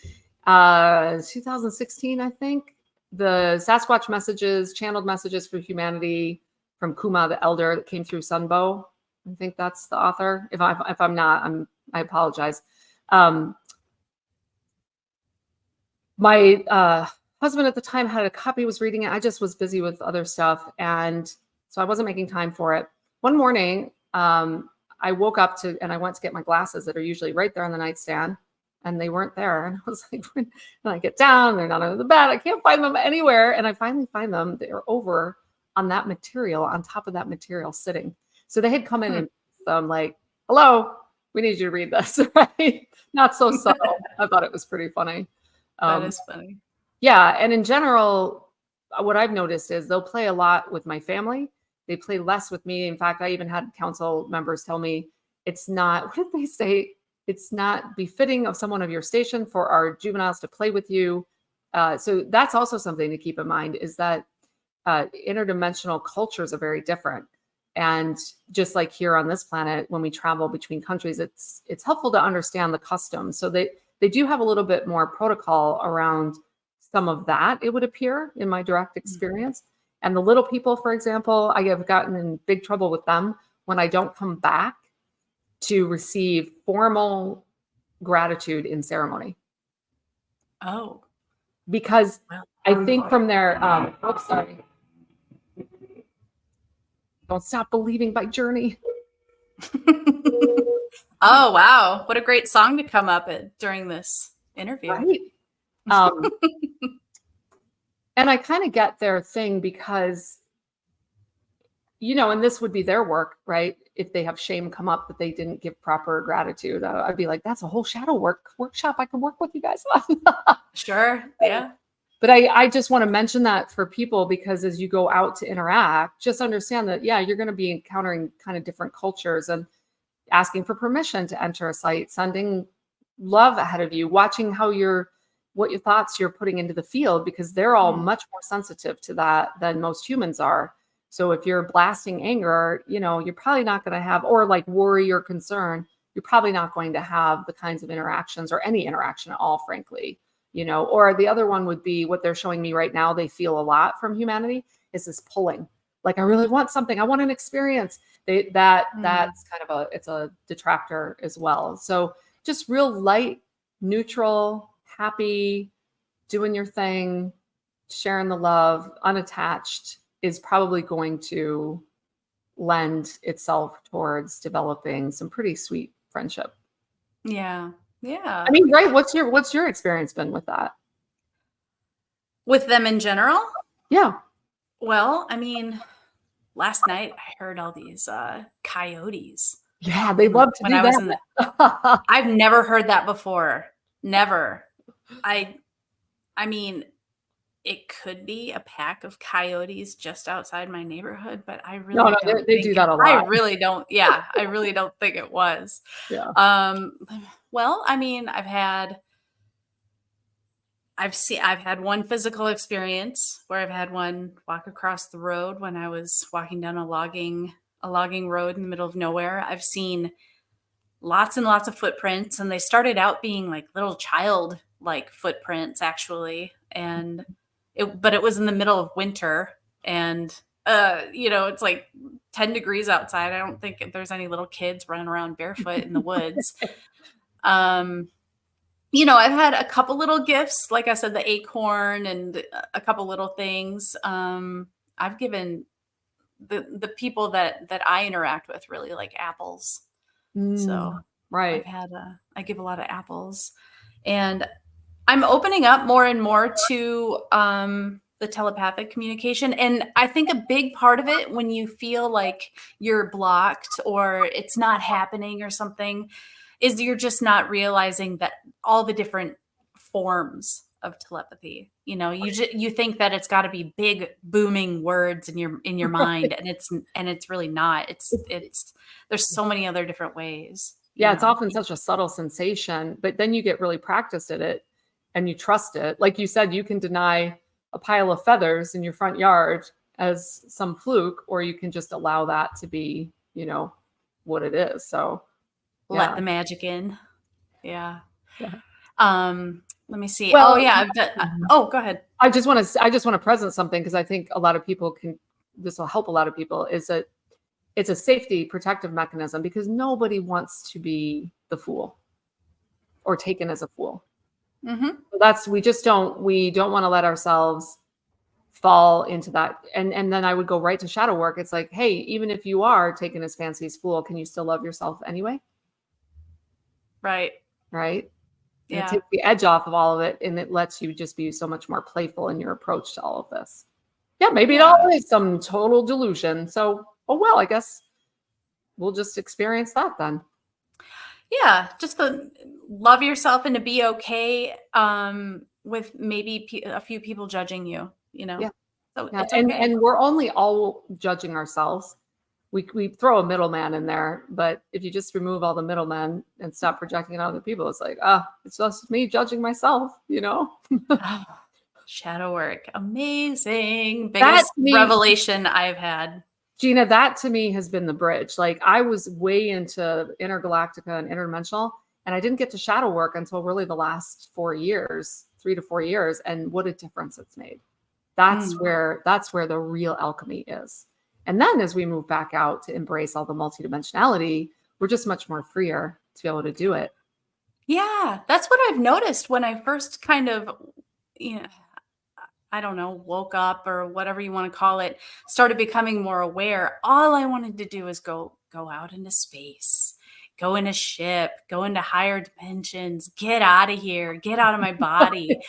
2016, I think, the Sasquatch channeled messages for humanity from Kuma the Elder that came through Sunbow. I think that's the author. If I'm not, I apologize. My husband at the time had a copy, was reading it. I just was busy with other stuff. And so I wasn't making time for it. One morning, I woke up and I went to get my glasses that are usually right there on the nightstand and they weren't there. And I was like, when I get down, they're not under the bed. I can't find them anywhere. And I finally find them. They're over on that material, on top of that material sitting. So they had come in and I'm like, hello, we need you to read this, right? Not so subtle. I thought it was pretty funny. That is funny. Yeah. And in general, what I've noticed is they'll play a lot with my family. They play less with me. In fact, I even had council members tell me it's not, what did they say? It's not befitting of someone of your station for our juveniles to play with you. So that's also something to keep in mind is that interdimensional cultures are very different. And just like here on this planet, when we travel between countries, it's helpful to understand the customs. So they do have a little bit more protocol around some of that, it would appear, in my direct experience. And the little people, for example, I have gotten in big trouble with them when I don't come back to receive formal gratitude in ceremony. Oh. Because I think from their, sorry. Don't Stop Believing by Journey. Oh, wow. What a great song to come up during this interview. Right. And I kind of get their thing because, and this would be their work, right? If they have shame come up that they didn't give proper gratitude, I'd be like, that's a whole shadow workshop I can work with you guys on. Sure. Yeah. But I just want to mention that for people, because as you go out to interact, just understand that, yeah, you're going to be encountering kind of different cultures, and asking for permission to enter a site, sending love ahead of you, watching what your thoughts you're putting into the field, because they're all much more sensitive to that than most humans are. So if you're blasting anger, you're probably not going to have, or like worry or concern, you're probably not going to have the kinds of interactions, or any interaction at all, frankly. Or the other one would be what they're showing me right now. They feel a lot from humanity is this pulling. Like, I really want something. I want an experience. That's kind of it's a detractor as well. So just real light, neutral, happy, doing your thing, sharing the love, unattached is probably going to lend itself towards developing some pretty sweet friendship. Yeah. Yeah. I mean, right. What's your experience been with that? With them in general? Yeah. Well, I mean, last night I heard all these coyotes. Yeah, they love to do that. I've never heard that before. Never. I mean, it could be a pack of coyotes just outside my neighborhood, but I really don't they do that a lot. I really don't. Yeah, I really don't think it was. Yeah. Well, I mean, I've had one physical experience where I've had one walk across the road when I was walking down a logging road in the middle of nowhere. I've seen lots and lots of footprints, and they started out being like little child like footprints actually. But it was in the middle of winter, and it's like 10 degrees outside. I don't think there's any little kids running around barefoot in the woods. I've had a couple little gifts, like I said, the acorn and a couple little things. I've given the people that I interact with really like apples. So right. I give a lot of apples, and I'm opening up more and more to the telepathic communication. And I think a big part of it, when you feel like you're blocked or it's not happening or something, is you're just not realizing that all the different forms of telepathy. You think that it's got to be big booming words in your mind, and it's really not. It's there's so many other different ways. Yeah, it's often such a subtle sensation, but then you get really practiced at it and you trust it. Like you said, you can deny a pile of feathers in your front yard as some fluke, or you can just allow that to be, what it is. So let the magic in. Yeah. Let me see. Well, I've done. Go ahead. I just want to present something, because I think a lot of people this will help a lot of people, is that it's a safety protective mechanism, because nobody wants to be the fool or taken as a fool. Mm-hmm. We don't want to let ourselves fall into that. And then I would go right to shadow work. It's like, hey, even if you are taken as fancy's fool, can you still love yourself anyway? Right. And it takes the edge off of all of it, and it lets you just be so much more playful in your approach to all of this. Yeah, maybe it all is some total delusion. So, I guess we'll just experience that then. Yeah, just to love yourself and to be okay with maybe a few people judging you, Yeah. So yeah. It's okay. And we're only all judging ourselves. We throw a middleman in there, but if you just remove all the middlemen and stop projecting it on other people, it's like, it's just me judging myself, Shadow work. Amazing. Biggest revelation I've had. Gina, that to me has been the bridge. Like, I was way into Intergalactica and Interdimensional, and I didn't get to shadow work until really the last 3 to 4 years. And what a difference it's made. That's where the real alchemy is. And then as we move back out to embrace all the multidimensionality, we're just much more freer to be able to do it. Yeah, that's what I've noticed when I first kind of, I don't know, woke up or whatever you want to call it, started becoming more aware. All I wanted to do is go out into space, go in a ship, go into higher dimensions, get out of here, get out of my body.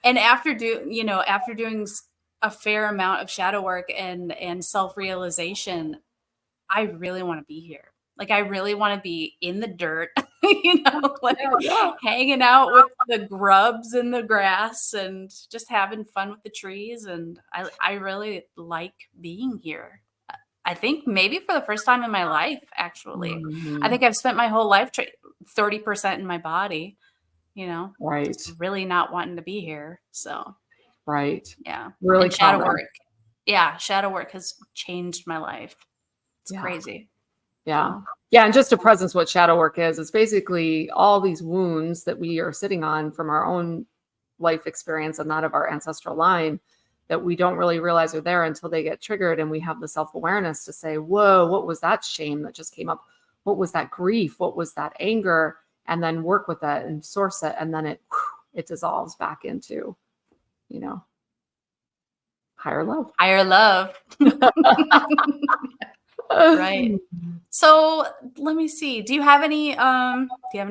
And after doing a fair amount of shadow work and self-realization, I really want to be here. Like, I really want to be in the dirt, like hanging out with the grubs in the grass and just having fun with the trees. And I really like being here. I think maybe for the first time in my life, actually. I think I've spent my whole life 30% in my body, Right. really not wanting to be here. So, right. Yeah. Really and shadow work. Yeah. Shadow work has changed my life. It's crazy. Yeah. Yeah. And just to presence what shadow work is, it's basically all these wounds that we are sitting on from our own life experience and not of our ancestral line that we don't really realize are there until they get triggered. And we have the self-awareness to say, whoa, what was that shame that just came up? What was that grief? What was that anger? And then work with that and source it. And then it dissolves back into, higher love. Higher love. Right. So let me see. Do you have any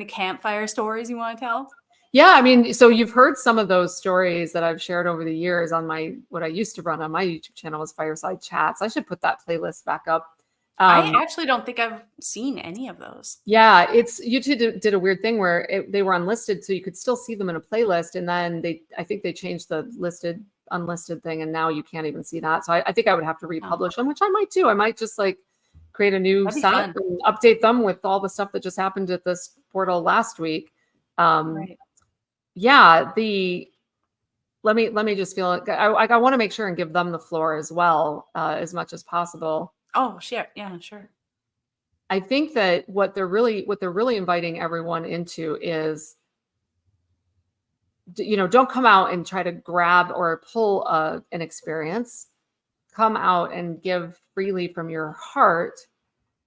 campfire stories you want to tell? Yeah, I mean, so you've heard some of those stories that I've shared over the years on what I used to run on my YouTube channel was Fireside Chats. I should put that playlist back up. I actually don't think I've seen any of those. Yeah, YouTube did a weird thing where they were unlisted, so you could still see them in a playlist, and then I think they changed the listed unlisted thing, and now you can't even see that. So I think I would have to republish them, which I might do. I might just create a new set and update them with all the stuff that just happened at this portal last week. Right. Yeah, let me just feel it. I want to make sure and give them the floor as well, as much as possible. Oh, sure. Yeah, sure. I think that what they're really inviting everyone into is, don't come out and try to grab or pull an experience. Come out and give freely from your heart,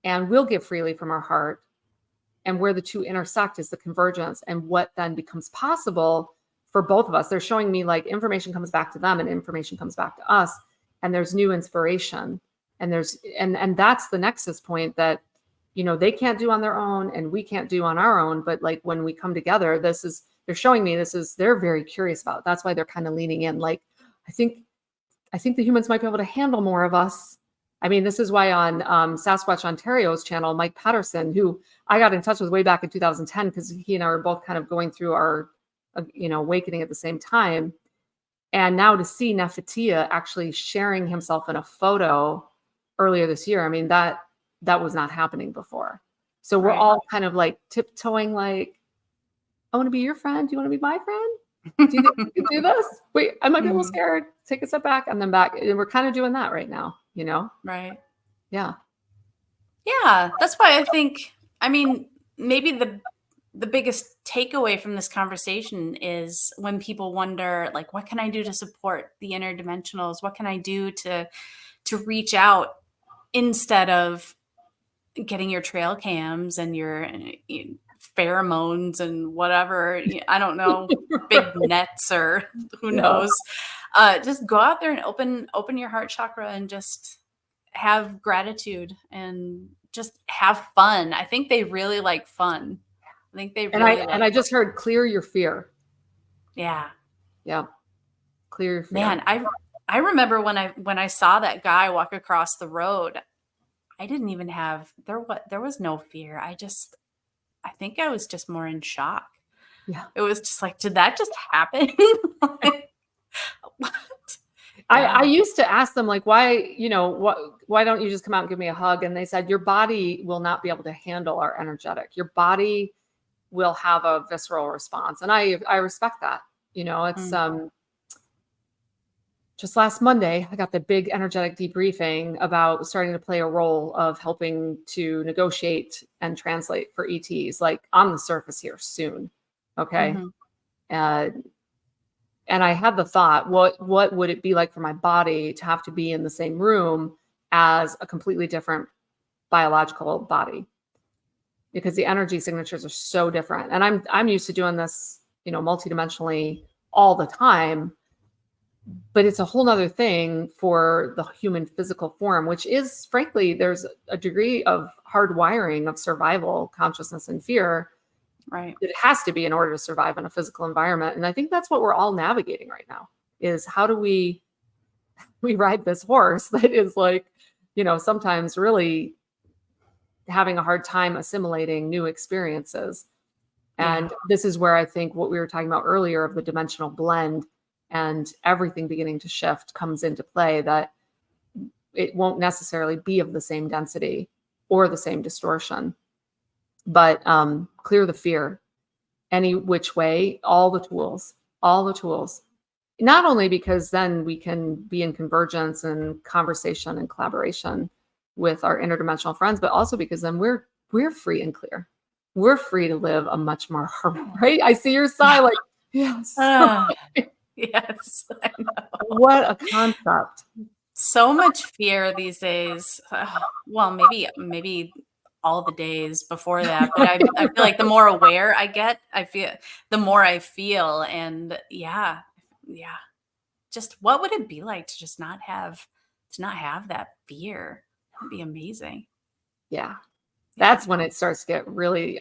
and we'll give freely from our heart. And where the two intersect is the convergence, and what then becomes possible for both of us. They're showing me information comes back to them and information comes back to us, and there's new inspiration. And and that's the nexus point that, they can't do on their own and we can't do on our own. But when we come together, they're showing me they're very curious about. That's why they're kind of leaning in. I think the humans might be able to handle more of us. I mean, this is why on Sasquatch Ontario's channel, Mike Patterson, who I got in touch with way back in 2010, because he and I were both kind of going through our, awakening at the same time. And now to see Nefertia actually sharing himself in a photo earlier this year, I mean, that was not happening before. So we're all kind of tiptoeing, I want to be your friend. Do you want to be my friend? Do you think we can do this? Wait, I might be a little scared. Take a step back and then back. And we're kind of doing that right now, Right. Yeah. Yeah. That's why I think, maybe the biggest takeaway from this conversation is when people wonder, what can I do to support the interdimensionals? What can I do to reach out, instead of getting your trail cams and your pheromones and whatever, I don't know, big nets or who knows. Just go out there and open your heart chakra and just have gratitude and just have fun. I think they really like fun. I think they really and I just heard clear your fear. Yeah. Yeah. Clear your fear. Man, I remember when I saw that guy walk across the road, I didn't even have there was no fear. I think I was just more in shock. Yeah. It was just did that just happen? What? I used to ask them why don't you just come out and give me a hug? And they said, your body will not be able to handle our energetic. Your body will have a visceral response. And I respect that. It's just last Monday, I got the big energetic debriefing about starting to play a role of helping to negotiate and translate for ETs, on the surface here soon. Okay. Mm-hmm. And I had the thought, what would it be like for my body to have to be in the same room as a completely different biological body? Because the energy signatures are so different. And I'm used to doing this, multidimensionally all the time. But it's a whole nother thing for the human physical form, which is, frankly, there's a degree of hardwiring of survival, consciousness, and fear. Right. It has to be in order to survive in a physical environment. And I think that's what we're all navigating right now, is how do we we ride this horse that is like, sometimes really having a hard time assimilating new experiences. And this is where I think what we were talking about earlier of the dimensional blend and everything beginning to shift comes into play, that it won't necessarily be of the same density or the same distortion, but clear the fear any which way, all the tools, not only because then we can be in convergence and conversation and collaboration with our interdimensional friends, but also because then we're free and clear. We're free to live a much more right? I see your sigh like, yes. Yes, I know. What a concept. So much fear these days. Well, maybe all the days before that, but I feel like the more aware I get, the more I feel. And yeah. Just what would it be like to just not have that fear? That would be amazing. Yeah. That's when it starts to get really,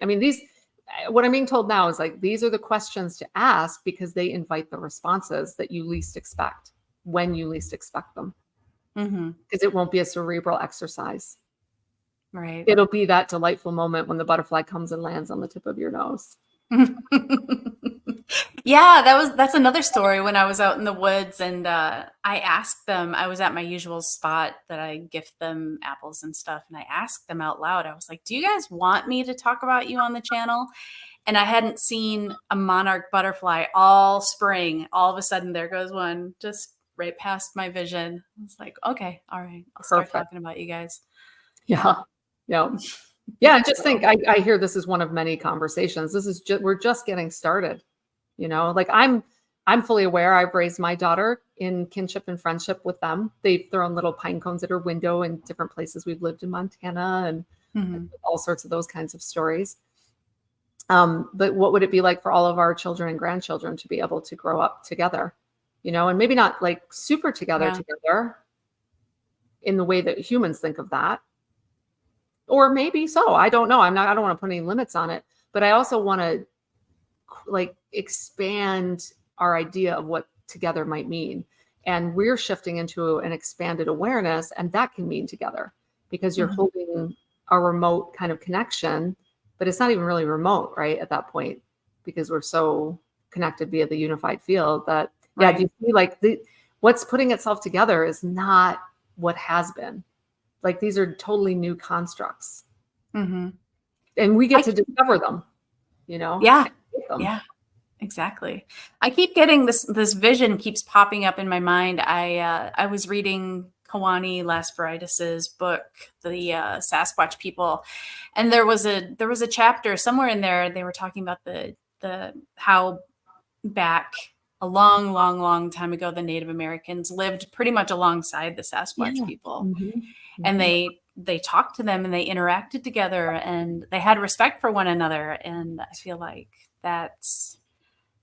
what I'm being told now is like, these are the questions to ask because they invite the responses that you least expect when you least expect them. Because it won't be a cerebral exercise. Right. It'll be that delightful moment when the butterfly comes and lands on the tip of your nose. Yeah, that's another story. When I was out in the woods and I asked them, I was at my usual spot that I gift them apples and stuff, and I asked them out loud, I was like, do you guys want me to talk about you on the channel? And I hadn't seen a monarch butterfly all spring. All of a sudden there goes one just right past my vision. I was like, okay, all right, I'll start talking about you guys. Yeah. Just think, I hear this is one of many conversations. This is we're just getting started. Like I'm fully aware. I've raised my daughter in kinship and friendship with them. They've thrown little pine cones at her window in different places we've lived in Montana and all sorts of those kinds of stories. But what would it be like for all of our children and grandchildren to be able to grow up together, and maybe not like super together in the way that humans think of that. Or maybe so. I don't know. I don't want to put any limits on it, but I also want to like expand our idea of what together might mean. And we're shifting into an expanded awareness, and that can mean together because you're holding a remote kind of connection, but it's not even really remote, right? At that point, because we're so connected via the unified field that, do you see like what's putting itself together is not what has been. Like these are totally new constructs, and we get to discover them, Yeah, exactly. I keep getting this vision keeps popping up in my mind. I was reading Kawani Lasparidis's book, the Sasquatch people, and there was a chapter somewhere in there. They were talking about the how back a long time ago the Native Americans lived pretty much alongside the Sasquatch people. And they talked to them and they interacted together and they had respect for one another. And I feel like that's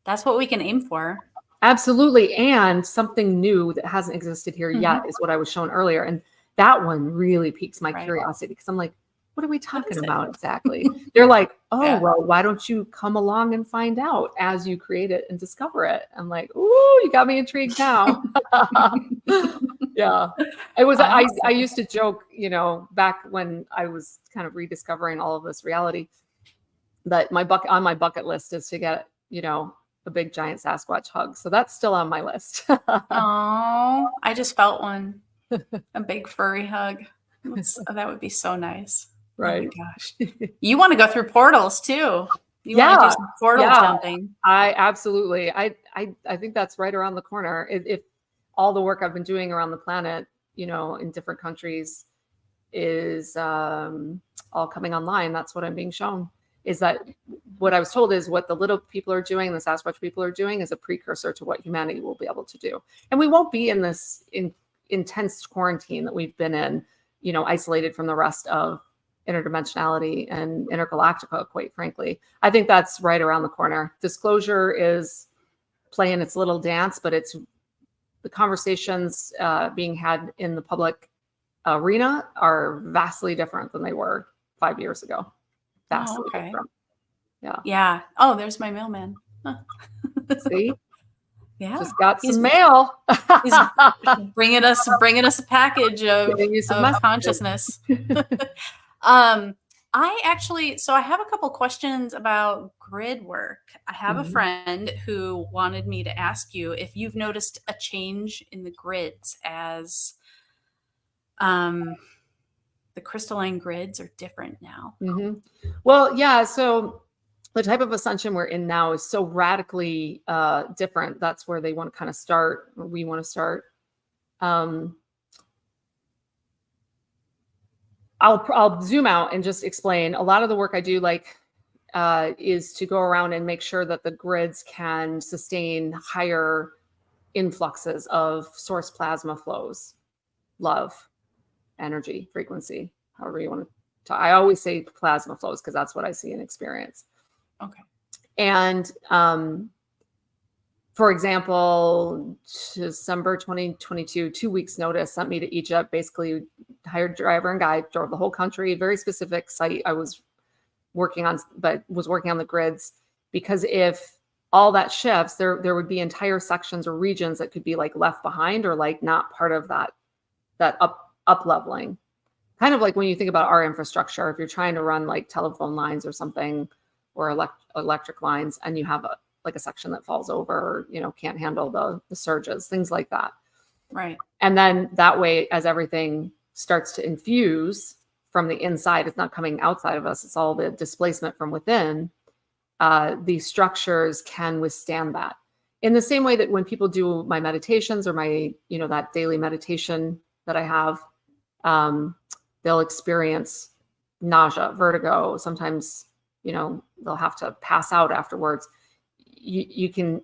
what we can aim for. Absolutely. And something new that hasn't existed here yet is what I was shown earlier. And that one really piques my curiosity because I'm like, what are we talking about exactly? They're like, well, why don't you come along and find out as you create it and discover it? I'm like, ooh, you got me intrigued now. Yeah. It was, awesome. I used to joke, back when I was kind of rediscovering all of this reality, that on my bucket list is to get, a big giant Sasquatch hug. So that's still on my list. Oh, I just felt one. A big furry hug. That would be so nice. Right. Oh my gosh. You want to go through portals too. You want to do some portal jumping. I absolutely. I think that's right around the corner. If all the work I've been doing around the planet, in different countries is all coming online. That's what I'm being shown. Is that what I was told is what the little people are doing, the Sasquatch people are doing is a precursor to what humanity will be able to do. And we won't be in this intense quarantine that we've been in, isolated from the rest of interdimensionality and intergalactica, quite frankly. I think that's right around the corner. Disclosure is playing its little dance, but it's the conversations being had in the public arena are vastly different than they were 5 years ago. Vastly different. Yeah. Yeah. Oh, there's my mailman. Huh. See? Yeah. Just got some mail. He's bringing us a package of messages. consciousness. So I have a couple questions about grid work. I have a friend who wanted me to ask you if you've noticed a change in the grids as the crystalline grids are different now. Well, yeah. So the type of ascension we're in now is so radically different. That's where they want to kind of start, or we want to start. I'll zoom out and just explain. A lot of the work I do is to go around and make sure that the grids can sustain higher influxes of source plasma flows, love, energy, frequency, however you want to talk. I always say plasma flows because that's what I see and experience. Okay. And for example, December 2022, 2 weeks notice, sent me to Egypt, basically hired driver and guide, drove the whole country, very specific site I was working on, but was working on the grids, because if all that shifts, there would be entire sections or regions that could be like left behind or like not part of that up leveling. Kind of like when you think about our infrastructure, if you're trying to run like telephone lines or something, or electric lines, and you have a section that falls over, or, can't handle the surges, things like that. Right. And then that way, as everything starts to infuse from the inside, it's not coming outside of us, it's all the displacement from within, these structures can withstand that. In the same way that when people do my meditations or my, that daily meditation that I have, they'll experience nausea, vertigo, sometimes, they'll have to pass out afterwards. It can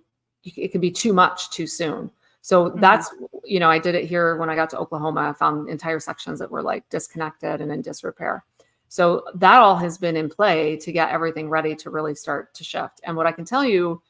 be too much too soon. So that's, I did it here when I got to Oklahoma. I found entire sections that were like disconnected and in disrepair. So that all has been in play to get everything ready to really start to shift. And what I can tell you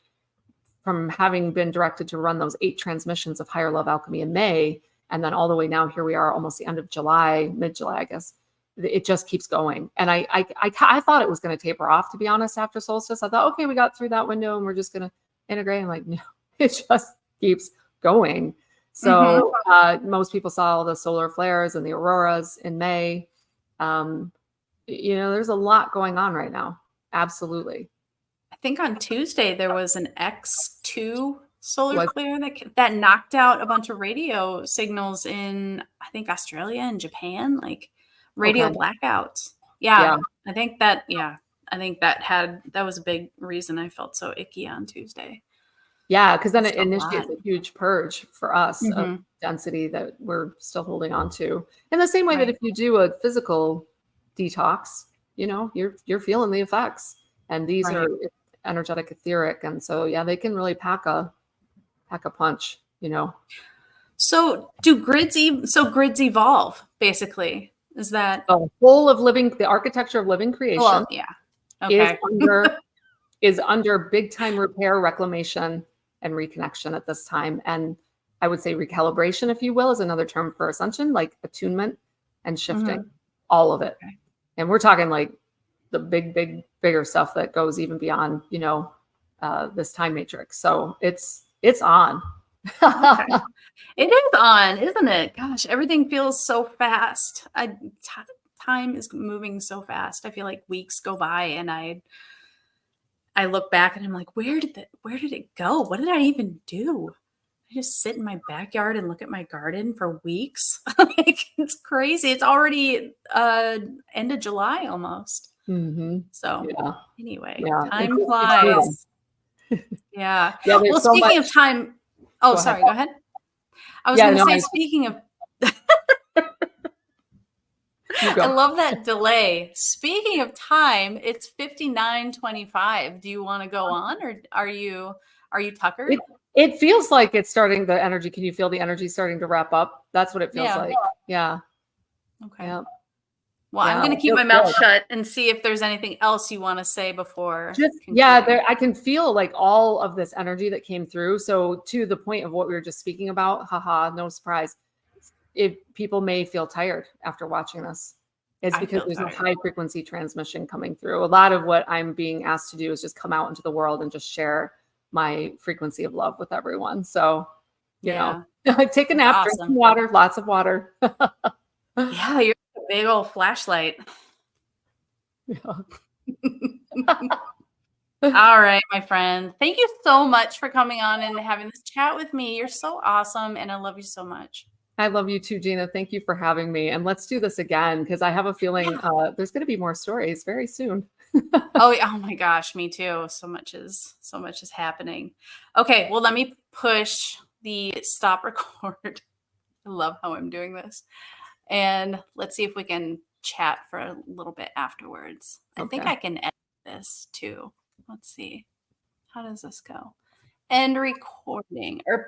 from having been directed to run those 8 transmissions of Higher Love Alchemy in May, and then all the way now, here we are almost the end of July, mid-July, I guess, it just keeps going. And I thought it was going to taper off, to be honest, after solstice. I thought, okay, we got through that window and we're just going to integrate. I'm like, no, it just keeps going. So most people saw all the solar flares and the auroras in May. There's a lot going on right now. Absolutely. I think on Tuesday there was an X2 solar flare that knocked out a bunch of radio signals in, I think, Australia and Japan, like radio blackouts. Yeah. I think that was a big reason I felt so icky on Tuesday. Yeah, because then it initiates a huge purge for us of density that we're still holding on to. In the same way that if you do a physical detox, you're feeling the effects. And these are energetic, etheric, and so they can really pack a punch. So do grids evolve? Basically, is that the whole of the architecture of living creation? Well, yeah, okay. is under big time repair, reclamation, and reconnection at this time. And I would say recalibration, if you will, is another term for ascension, like attunement and shifting, all of it. Okay. And we're talking like the bigger stuff that goes even beyond, this time matrix. So it's on. Okay. It is on, isn't it? Gosh, everything feels so fast. Time is moving so fast. I feel like weeks go by and I look back and I'm like, where did it go? What did I even do? I just sit in my backyard and look at my garden for weeks. Like, it's crazy. It's already end of July almost. So anyway, time flies. Yeah. Well, speaking of time, go ahead. I was going to say, speaking of, I love that delay. Speaking of time, it's 59:25. Do you want to go on, or are you tuckered? It feels like it's starting, the energy. Can you feel the energy starting to wrap up? That's what it feels like. Yeah. Okay. Yeah. Well, I'm going to keep my mouth shut and see if there's anything else you want to say before. I can feel like all of this energy that came through. So to the point of what we were just speaking about, no surprise. If people may feel tired after watching this, it's because there's a high frequency transmission coming through. A lot of what I'm being asked to do is just come out into the world and just share my frequency of love with everyone. So, you Yeah. know, take a nap, drink Awesome. some water, lots of water. Yeah, you're a big old flashlight. Yeah. All right, my friend. Thank you so much for coming on and having this chat with me. You're so awesome, and I love you so much. I love you too, Gina. Thank you for having me. And let's do this again because I have a feeling there's going to be more stories very soon. Oh my gosh, me too. So much is happening. Okay, well, let me push the stop record. I love how I'm doing this. And let's see if we can chat for a little bit afterwards. I think Okay. I can edit this too. Let's see. How does this go? End recording or